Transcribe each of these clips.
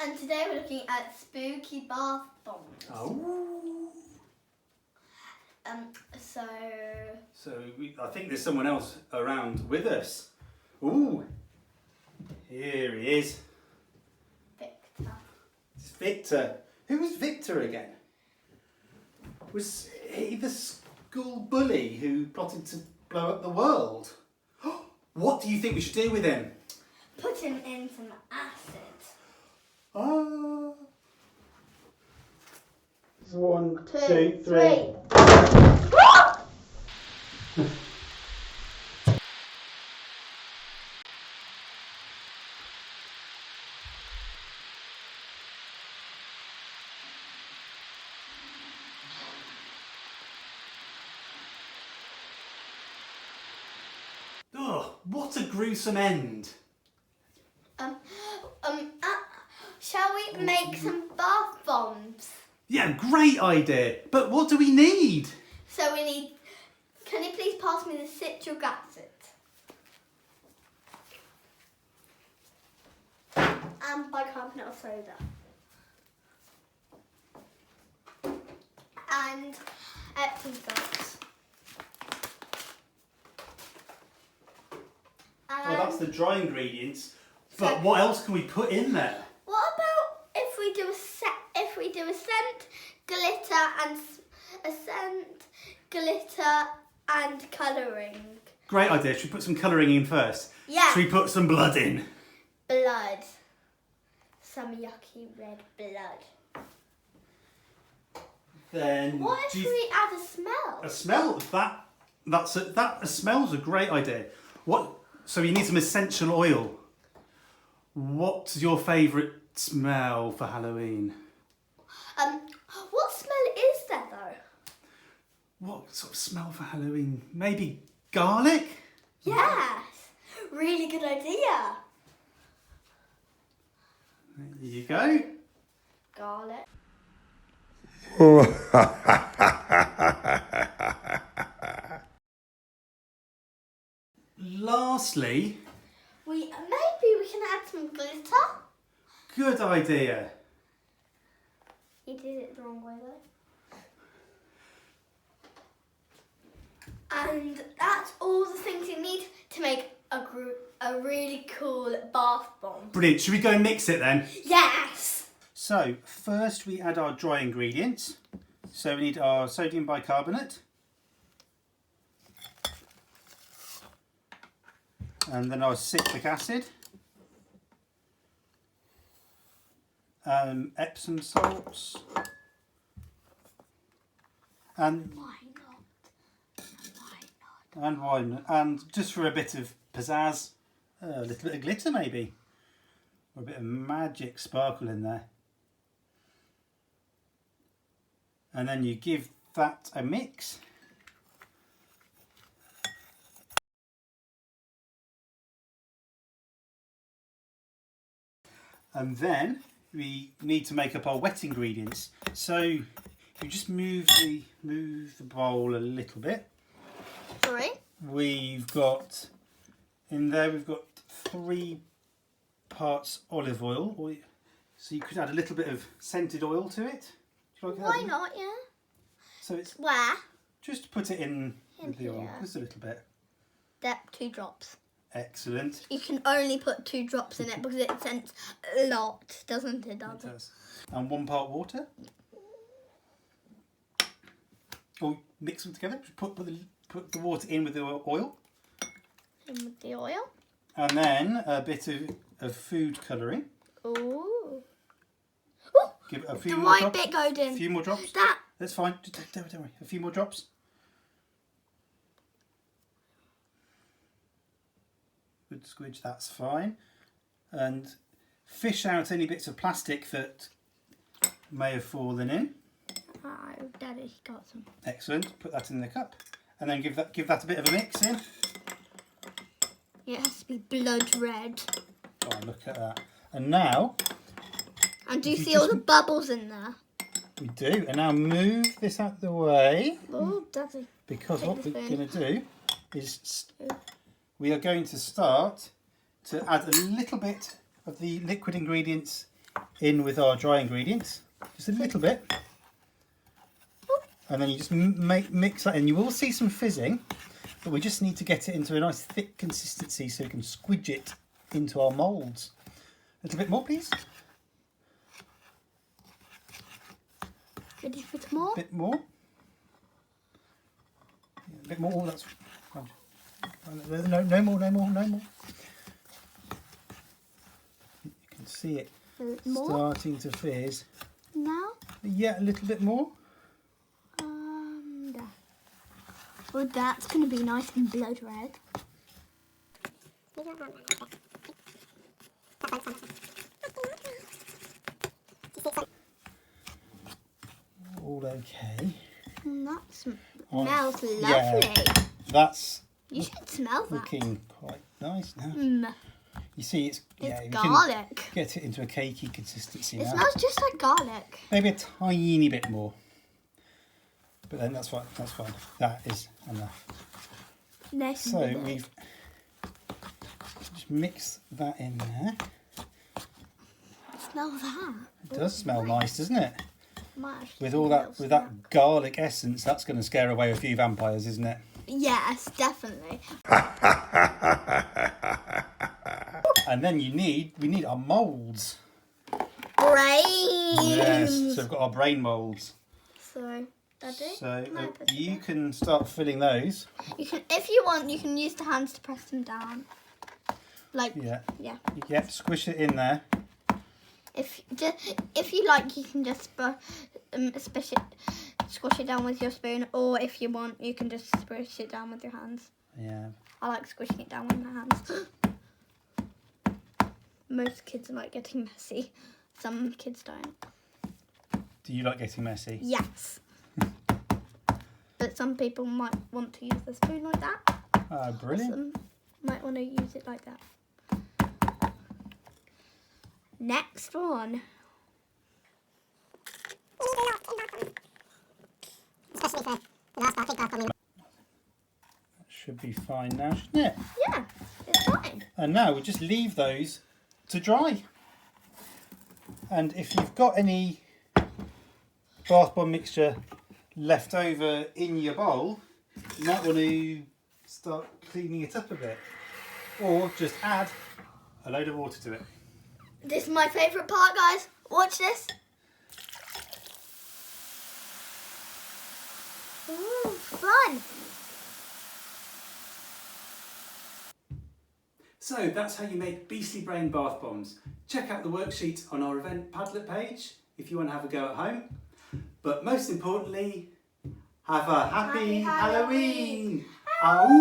And today we're looking at spooky bath bombs. Oh. So I think there's someone else around with us. Ooh. Here he is. Victor. It's Victor. Who was Victor again? Was he the school bully who plotted to blow up the world? What do you think we should do with him? Put him in some acid. Ah. 1, Two, three. Oh, what a gruesome end. Shall we make some bath bombs? Yeah, great idea. But what do we need? So we need. Can you please pass me the citric acid? And bicarbonate of soda. And Epsom salts. Well, that's the dry ingredients. But what else can we put in there? What about if we do a scent, glitter and colouring? Great idea. Should we put some colouring in first? Yeah. Should we put some blood in? Blood. Some yucky red blood. Then. What if we add a smell? A smell? That smell's a great idea. What? So you need some essential oil. What's your favourite smell for Halloween? What smell is there though? What sort of smell for Halloween? Maybe garlic? Yes. Really good idea. There you go. Garlic. Lastly, Maybe we can add some glitter. good idea. You did it the wrong way though. And that's all the things you need to make a really cool bath bomb. Brilliant. Should we go and mix it then? Yes. So first we add our dry ingredients. So we need our sodium bicarbonate. And then our citric acid. Epsom salts. And Why not? and wine. And just for a bit of pizzazz, a little bit of glitter maybe. Or a bit of magic sparkle in there. And then you give that a mix. And then we need to make up our wet ingredients. So you just move the bowl a little bit. Sorry? We've got 3 parts olive oil. So you could add a little bit of scented oil to it. Do you like Why that? not, yeah? So it's Where? just put it in with the oil, here. just a little bit. There, 2 drops. Excellent. You can only put 2 drops in it because it scents a lot, doesn't it, It Daddy? does. And 1 part water. Or mix them together. Just put the water in with the oil. In with the oil. And then a bit of food colouring. Ooh. Give it a few The more white drops. bit goes in. A few more drops. That. That's fine. Don't worry. A few more drops. Good squidge, that's fine. And fish out any bits of plastic that may have fallen in. Oh, Daddy got some. Excellent. Put that in the cup. And then give that a bit of a mix in. It has to be blood red. Oh, look at that. And now... And do you If you see all just- the bubbles in there? We do. And now move this out of the way. Oh, Daddy. Because Take what the we're spoon. going to do is we are going to start to add a little bit of the liquid ingredients in with our dry ingredients, just a little bit. And then you just mix that in. You will see some fizzing, but we just need to get it into a nice thick consistency so we can squidge it into our moulds. A little bit more, please. Ready for some more? A bit more. Yeah, a bit more. Oh, that's fine. No more. You can see it starting to fizz. Now? Yeah, a little bit more. There. Oh, that's going to be nice and blood red. All okay. That smells lovely. Yeah, that's You should smell that. looking quite nice now. You see, it's It's we garlic. can get it into a cakey consistency It now. smells just like garlic. Maybe a tiny bit more, but then that's fine. That's fine. That is enough. Nice So and good. we've just mixed that in there. Smell that. It does smell nice, doesn't it? With all that, with that. that garlic essence, that's going to scare away a few vampires, isn't it? Yes, definitely. And then we need our moulds. Brains. Yes, so we've got our brain moulds. So, Daddy. So can I put you it can start filling those. You can, if you want, you can use the hands to press them down. Like, Yeah. yeah. Yep, squish it in there. If you like, you can just squish it down with your spoon, or if you want, you can just squish it down with your hands. Yeah. I like squishing it down with my hands. Most kids like getting messy. Some kids don't. Do you like getting messy? Yes. But some people might want to use the spoon like that. Oh, brilliant. Some might want to use it like that. Next one. Should be fine now, shouldn't it? Yeah, it's fine. And now we just leave those to dry. And if you've got any bath bomb mixture left over in your bowl, you might want to start cleaning it up a bit. Or just add a load of water to it. This is my favourite part, guys. Watch this. Ooh, fun. So that's how you make beastly brain bath bombs. Check out the worksheet on our event Padlet page if you want to have a go at home. But most importantly, have a happy Happy Halloween. Halloween.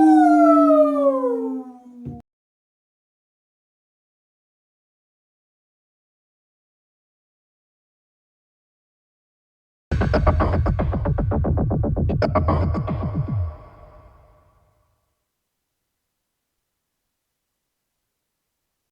Ow!